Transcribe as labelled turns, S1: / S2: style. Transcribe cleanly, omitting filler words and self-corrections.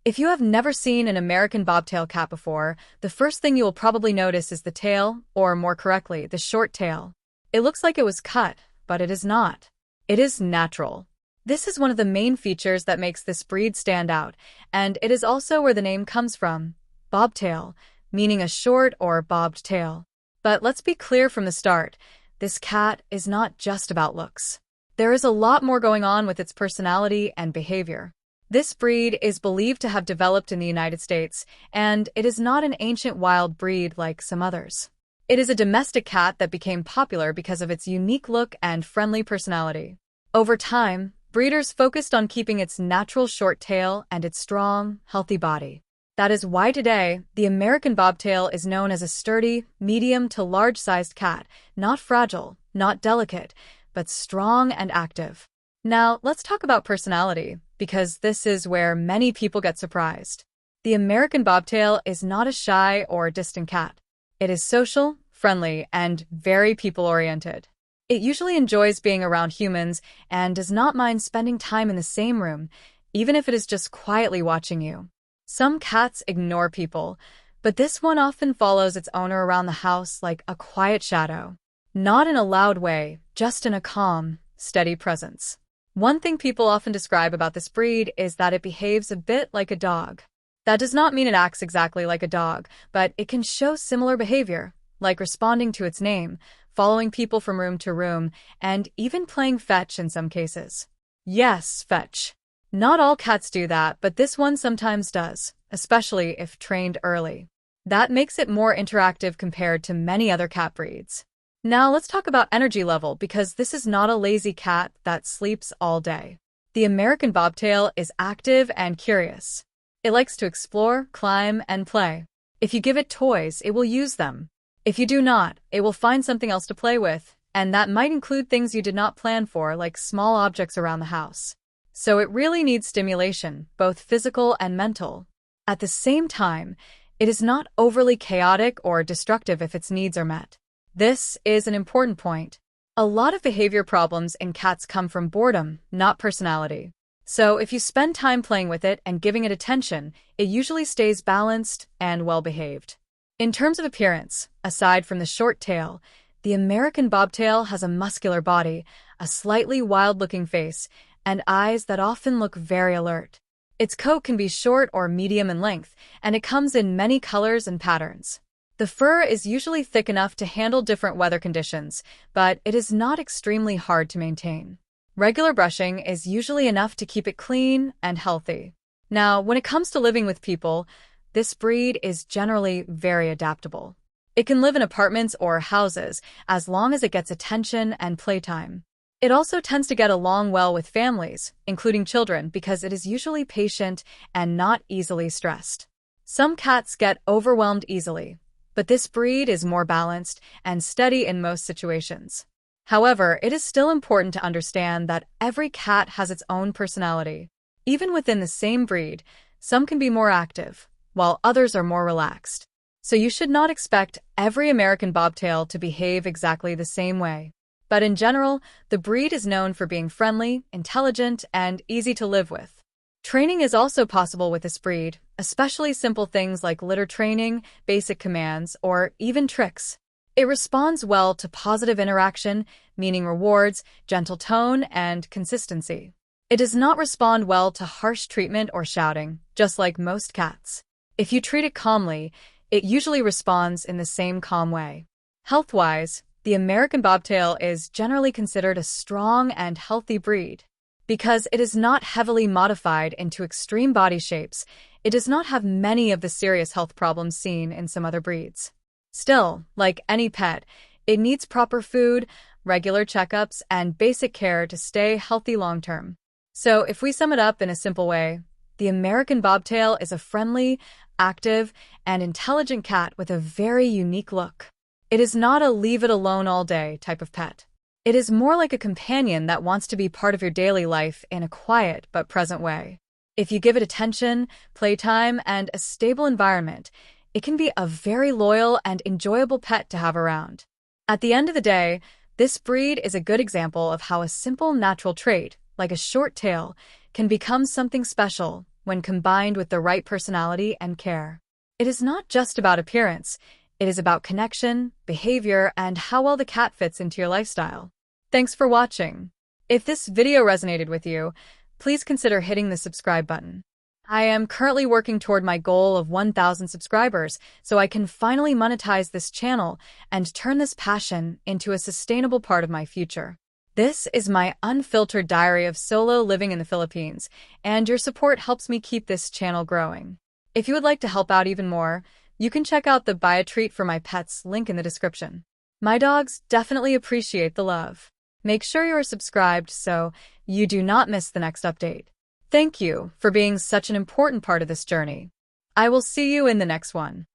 S1: If you have never seen an American bobtail cat before, the first thing you will probably notice is the tail, or more correctly, the short tail. It looks like it was cut, but it is not. It is natural. This is one of the main features that makes this breed stand out, and it is also where the name comes from, bobtail, meaning a short or bobbed tail. But let's be clear from the start, this cat is not just about looks. There is a lot more going on with its personality and behavior. This breed is believed to have developed in the United States, and it is not an ancient wild breed like some others. It is a domestic cat that became popular because of its unique look and friendly personality. Over time, breeders focused on keeping its natural short tail and its strong, healthy body. That is why today, the American bobtail is known as a sturdy, medium to large-sized cat, not fragile, not delicate, but strong and active. Now, let's talk about personality, because this is where many people get surprised. The American bobtail is not a shy or distant cat. It is social, friendly, and very people-oriented. It usually enjoys being around humans and does not mind spending time in the same room, even if it is just quietly watching you. Some cats ignore people, but this one often follows its owner around the house like a quiet shadow. Not in a loud way, just in a calm, steady presence. One thing people often describe about this breed is that it behaves a bit like a dog. That does not mean it acts exactly like a dog, but it can show similar behavior, like responding to its name, following people from room to room, and even playing fetch in some cases. Yes, fetch. Not all cats do that, but this one sometimes does, especially if trained early. That makes it more interactive compared to many other cat breeds. Now let's talk about energy level, because this is not a lazy cat that sleeps all day. The American bobtail is active and curious. It likes to explore, climb, and play. If you give it toys, it will use them. If you do not, it will find something else to play with, and that might include things you did not plan for, like small objects around the house. So it really needs stimulation, both physical and mental. At the same time, it is not overly chaotic or destructive if its needs are met. This is an important point. A lot of behavior problems in cats come from boredom, not personality. So if you spend time playing with it and giving it attention, it usually stays balanced and well-behaved. In terms of appearance, aside from the short tail, the American bobtail has a muscular body, a slightly wild-looking face, and eyes that often look very alert. Its coat can be short or medium in length, and it comes in many colors and patterns. The fur is usually thick enough to handle different weather conditions, but it is not extremely hard to maintain. Regular brushing is usually enough to keep it clean and healthy. Now, when it comes to living with people, this breed is generally very adaptable. It can live in apartments or houses as long as it gets attention and playtime. It also tends to get along well with families, including children, because it is usually patient and not easily stressed. Some cats get overwhelmed easily, but this breed is more balanced and steady in most situations. However, it is still important to understand that every cat has its own personality. Even within the same breed, some can be more active, while others are more relaxed. So you should not expect every American bobtail to behave exactly the same way. But in general, the breed is known for being friendly, intelligent, and easy to live with. Training is also possible with this breed, especially simple things like litter training, basic commands, or even tricks. It responds well to positive interaction, meaning rewards, gentle tone, and consistency. It does not respond well to harsh treatment or shouting, just like most cats. If you treat it calmly, it usually responds in the same calm way. Health-wise, the American bobtail is generally considered a strong and healthy breed. Because it is not heavily modified into extreme body shapes, it does not have many of the serious health problems seen in some other breeds. Still, like any pet, it needs proper food, regular checkups, and basic care to stay healthy long-term. So if we sum it up in a simple way, the American bobtail is a friendly, active, and intelligent cat with a very unique look. It is not a leave-it-alone-all-day type of pet. It is more like a companion that wants to be part of your daily life in a quiet but present way. If you give it attention, playtime, and a stable environment, it can be a very loyal and enjoyable pet to have around. At the end of the day, this breed is a good example of how a simple natural trait, like a short tail, can become something special when combined with the right personality and care. It is not just about appearance. It is about connection, behavior, and how well the cat fits into your lifestyle. Thanks for watching. If this video resonated with you, please consider hitting the subscribe button. I am currently working toward my goal of 1,000 subscribers, so I can finally monetize this channel and turn this passion into a sustainable part of my future. This is my unfiltered diary of solo living in the Philippines, and your support helps me keep this channel growing. If you would like to help out even more, you can check out the Buy a Treat for My Pets link in the description. My dogs definitely appreciate the love. Make sure you are subscribed so you do not miss the next update. Thank you for being such an important part of this journey. I will see you in the next one.